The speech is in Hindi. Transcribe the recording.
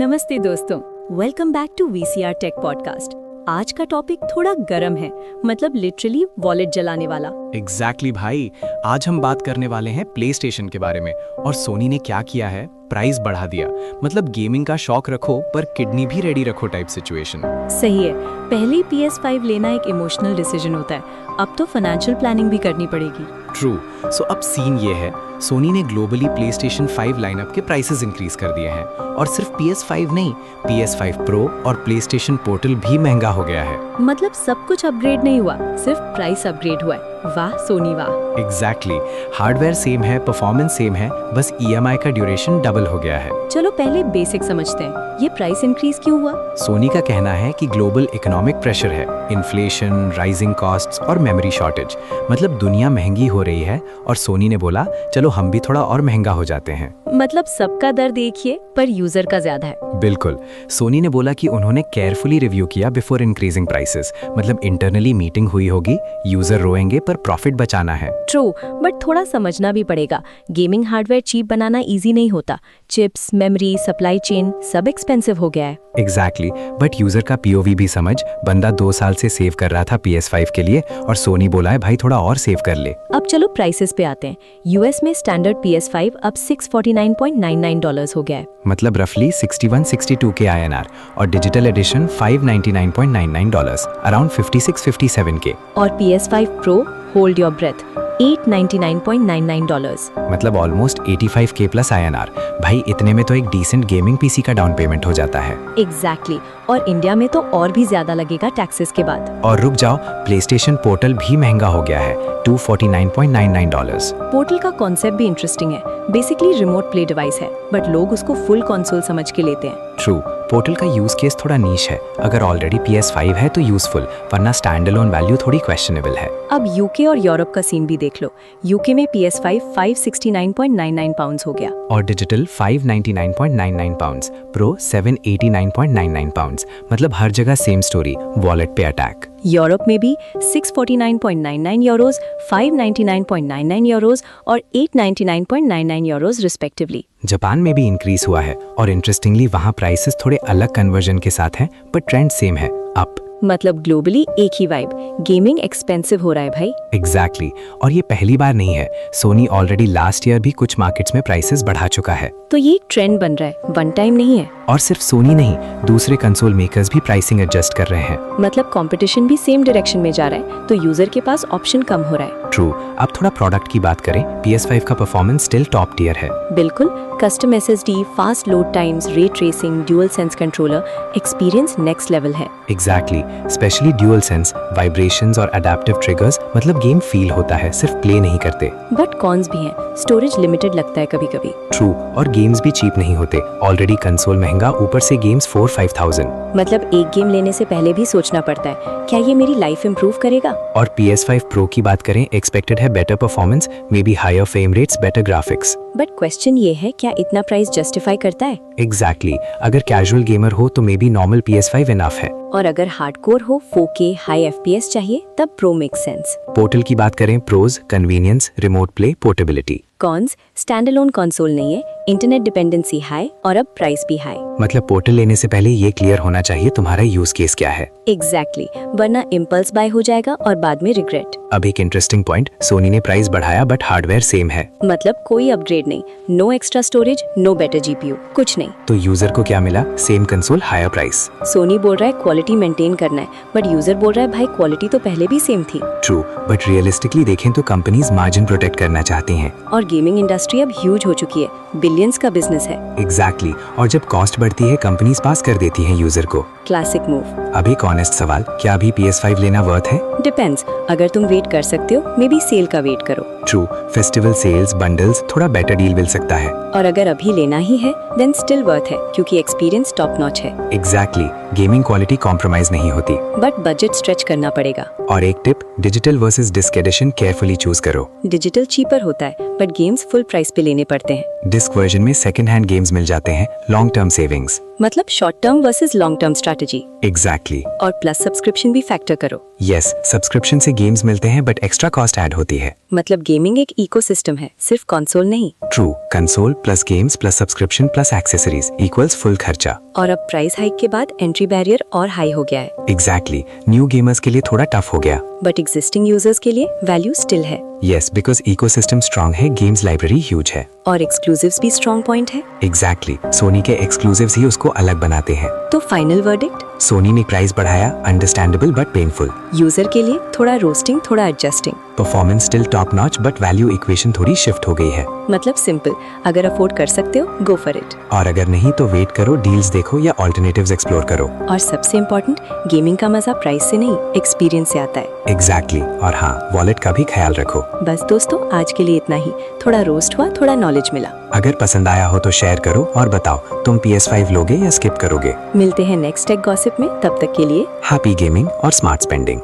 नमस्ते दोस्तों, welcome back to VCR tech podcast. आज का टॉपिक थोड़ा गर्म है, मतलब लिटरली वॉलेट जलाने वाला। एग्जैक्टली भाई, आज हम बात करने वाले हैं प्ले स्टेशन के बारे में। और सोनी ने क्या किया है, प्राइस बढ़ा दिया। मतलब गेमिंग का शौक रखो पर किडनी भी रेडी रखो टाइप सिचुएशन। सही है, पहले PS5 लेना एक इमोशनल डिसीजन होता है, अब तो फाइनेंशियल प्लानिंग भी करनी पड़ेगी। ट्रू। सो अब सीन ये है, सोनी ने ग्लोबली PlayStation 5 लाइनअप के प्राइसेस इंक्रीज कर दिए हैं। और सिर्फ PS5 नहीं, PS5 Pro और PlayStation Portal भी महंगा हो गया है। मतलब सब कुछ अपग्रेड नहीं हुआ, सिर्फ प्राइस अपग्रेड हुआ है। वाह सोनी वाह। एग्जैक्टली, हार्डवेयर सेम है, परफॉर्मेंस सेम है, बस EMI का ड्यूरेशन डबल हो गया है। चलो पहले बेसिक समझते हैं, ये प्राइस इंक्रीज क्यों हुआ? सोनी का कहना है कि ग्लोबल इकोनॉमिक प्रेशर है, इन्फ्लेशन, राइजिंग कॉस्ट्स और मेमोरी शॉर्टेज। मतलब दुनिया महंगी हो रही है और सोनी ने बोला चलो हम भी थोड़ा और महंगा हो जाते हैं। मतलब सबका दर्द देखिए पर यूजर का ज्यादा है। बिल्कुल, सोनी ने बोला कि उन्होंने केयरफुली रिव्यू किया बिफोर इंक्रीजिंग प्राइसेस। मतलब इंटरनली मीटिंग हुई होगी, यूजर रोएंगे पर प्रॉफिट बचाना है। ट्रू, बट थोड़ा समझना भी पड़ेगा, गेमिंग हार्डवेयर चीप बनाना इजी नहीं होता। चिप्स, मेमोरी, सप्लाई चेन सब एक्सपेंसिव हो गया है। एग्जैक्टली, बट यूजर का POV भी समझ। बंदा 2 साल से सेव कर रहा था PS5 के लिए और सोनी बोला है भाई थोड़ा और सेव कर ले। अब चलो प्राइसेस पे आते हैं। यूएस में स्टैंडर्ड PS5 अब $649.99 हो गया है। मतलब रफली 61-62 के INR। और डिजिटल एडिशन $599.99, अराउंड 56-57 के। और PS5 Pro hold your breath $899.99। मतलब ऑलमोस्ट 85K प्लस INR। भाई इतने में तो एक डिसेंट गेमिंग PC का डाउन पेमेंट हो जाता है। एग्जैक्टली, और इंडिया में तो और भी ज्यादा लगेगा टैक्सेस के बाद। और रुक जाओ, PlayStation Portal भी महंगा हो गया है, $249.99। पोर्टल का कॉन्सेप्ट भी इंटरेस्टिंग है। बेसिकली रिमोट प्ले डिवाइस है, बट लोग उसको फुल कंसोल समझ के लेते हैं। ट्रू, पोर्टल का यूज केस थोड़ा नीश है। अगर ऑलरेडी PS5 है तो यूजफुल, वरना स्टैंड अलोन वैल्यू थोड़ी क्वेश्चनेबल है। अब यूके और यूरोप का सीन भी देख लो। यूके में PS5 $569.99 पाउंड्स हो गया और डिजिटल $599.99 पाउंड्स, प्रो $789.99 पाउंड्स। मतलब हर जगह सेम स्टोरी, वॉलेट पे अटैक। यूरोप में भी €649.99, €599.99 और €899.99 रिस्पेक्टिवली। जापान में भी इंक्रीज हुआ है और इंटरेस्टिंगली वहाँ प्राइसेस थोड़े अलग कन्वर्जन के साथ हैं, पर ट्रेंड सेम है, अप। मतलब ग्लोबली एक ही वाइब, गेमिंग एक्सपेंसिव हो रहा है भाई। एग्जैक्टली, और ये पहली बार नहीं है। सोनी ऑलरेडी लास्ट ईयर भी कुछ मार्केट्स में प्राइसेस बढ़ा चुका है। तो ये एक ट्रेंड बन रहा है, वन टाइम नहीं है। और सिर्फ सोनी नहीं, दूसरे कंसोल मेकर्स भी प्राइसिंग एडजस्ट कर रहे हैं। मतलब कंपटीशन भी सेम डायरेक्शन में जा रहा है, तो यूजर के पास ऑप्शन कम हो रहा है। ट्रू। अब थोड़ा प्रोडक्ट की बात करें, PS5 का परफॉर्मेंस स्टिल टॉप टियर है। बिल्कुल, custom SSD, fast load times, ray tracing, dual sense controller, experience next level है। Exactly, specially dual sense, vibrations और अडैप्टिव ट्रिगर्स। मतलब गेम फील होता है, सिर्फ प्ले नहीं करते। बट कॉन्स भी हैं, स्टोरेज लिमिटेड लगता है कभी कभी। ट्रू, और गेम्स भी चीप नहीं होते। ऑलरेडी कंसोल महंगा, ऊपर से गेम्स 4-5,000। मतलब एक गेम लेने से पहले भी सोचना पड़ता है, क्या ये मेरी लाइफ इंप्रूव करेगा? और PS5 Pro की बात करें, एक्सपेक्टेड है better performance, maybe higher frame rates, better graphics. But question ये है, क्या इतना प्राइस जस्टिफाई करता है? एग्जैक्टली, अगर कैजुअल गेमर हो तो may be normal PS5 enough है। और अगर हार्डकोर हो, 4K हाई FPS चाहिए, तब प्रो मेक सेंस। पोर्टल की बात करें, pros convenience, remote play, portability. Cons, standalone console नहीं है, इंटरनेट डिपेंडेंसी हाई और अब प्राइस भी हाई। मतलब पोर्टल लेने से पहले ये क्लियर होना चाहिए तुम्हारा यूज केस क्या है। एग्जैक्टली, वरना इम्पल्स बाय हो जाएगा और बाद में रिग्रेट। अब एक इंटरेस्टिंग पॉइंट, सोनी ने प्राइस बढ़ाया बट हार्डवेयर सेम है। मतलब कोई अपग्रेड नहीं, no extra storage, no better GPU, कुछ नहीं। तो यूजर को क्या मिला? Same console, higher price. Sony बोल रहा है क्वालिटी मेंटेन करना है, बट यूजर बोल रहा है भाई क्वालिटी तो पहले भी सेम थी। ट्रू, बट रियलिस्टिकली देखें तो कंपनीज मार्जिन प्रोटेक्ट करना चाहती हैं। और गेमिंग इंडस्ट्री अब ह्यूज हो चुकी है, बिलियंस का बिजनेस है। एग्जैक्टली, और जब कॉस्ट बढ़ती है कंपनीज पास कर देती हैं यूजर को। Classic move. अब एक ऑनेस्ट सवाल, क्या अभी PS5 लेना वर्थ है? डिपेंड्स, अगर तुम वेट कर सकते हो, मे बी सेल का वेट करो। ट्रू, फेस्टिवल सेल्स, बंडल्स, थोड़ा बेटर डील मिल सकता है। और अगर अभी लेना ही है, देन स्टिल वर्थ है, क्योंकि एक्सपीरियंस टॉप नॉच है। एग्जैक्टली, गेमिंग क्वालिटी कॉम्प्रोमाइज नहीं होती। बट बजट स्ट्रेच करना पड़ेगा। और एक tip, digital versus disc edition carefully choose करो। डिजिटल चीपर होता है, बट गेम्स फुल प्राइस पे लेने पड़ते हैं। डिस्क वर्जन में सेकंड हैंड गेम्स मिल जाते हैं, लॉन्ग टर्म सेविंग्स। मतलब short term versus long term strategy. Exactly. और प्लस सब्सक्रिप्शन भी फैक्टर करो। यस, सब्सक्रिप्शन से गेम्स मिलते हैं बट एक्स्ट्रा कॉस्ट ऐड होती है। मतलब गेमिंग एक इकोसिस्टम है, सिर्फ कंसोल नहीं। True, console plus games plus subscription plus accessories equals full खर्चा। और अब प्राइस हाइक के बाद एंट्री बैरियर और हाई हो गया है। एग्जैक्टली, न्यू गेमर्स के लिए थोड़ा टफ हो गया। बट एग्जिस्टिंग यूजर्स के लिए वैल्यू स्टिल है। यस, बिकॉज इकोसिस्टम स्ट्रांग है, गेम्स लाइब्रेरी ह्यूज है। और एक्सक्लूसिव्स भी स्ट्रॉन्ग पॉइंट है। एग्जैक्टली, सोनी के एक्सक्लूसिव्स ही उसको अलग बनाते हैं। तो फाइनल वर्डिक्ट? सोनी ने प्राइस बढ़ाया, अंडरस्टैंडेबल बट पेनफुल। यूजर के लिए थोड़ा रोस्टिंग, थोड़ा adjusting. Performance still top notch but value equation थोड़ी शिफ्ट हो गई है। मतलब सिंपल, अगर अफोर्ड कर सकते हो गो फॉर इट। और अगर नहीं तो वेट करो, डील्स देखो या ऑल्टरनेटिव्स एक्सप्लोर करो। और सबसे इम्पोर्टेंट, गेमिंग का मजा प्राइस से नहीं एक्सपीरियंस से आता है। एग्जैक्टली, और हाँ, वॉलेट का भी ख्याल रखो। बस दोस्तों, आज के लिए इतना ही। थोड़ा रोस्ट हुआ, थोड़ा नॉलेज मिला। अगर पसंद आया हो तो शेयर करो और बताओ तुम PS5 लोगे या स्किप करोगे। मिलते हैं नेक्स्ट टेक गॉसिप में, तब तक के लिए हैप्पी गेमिंग और स्मार्ट स्पेंडिंग।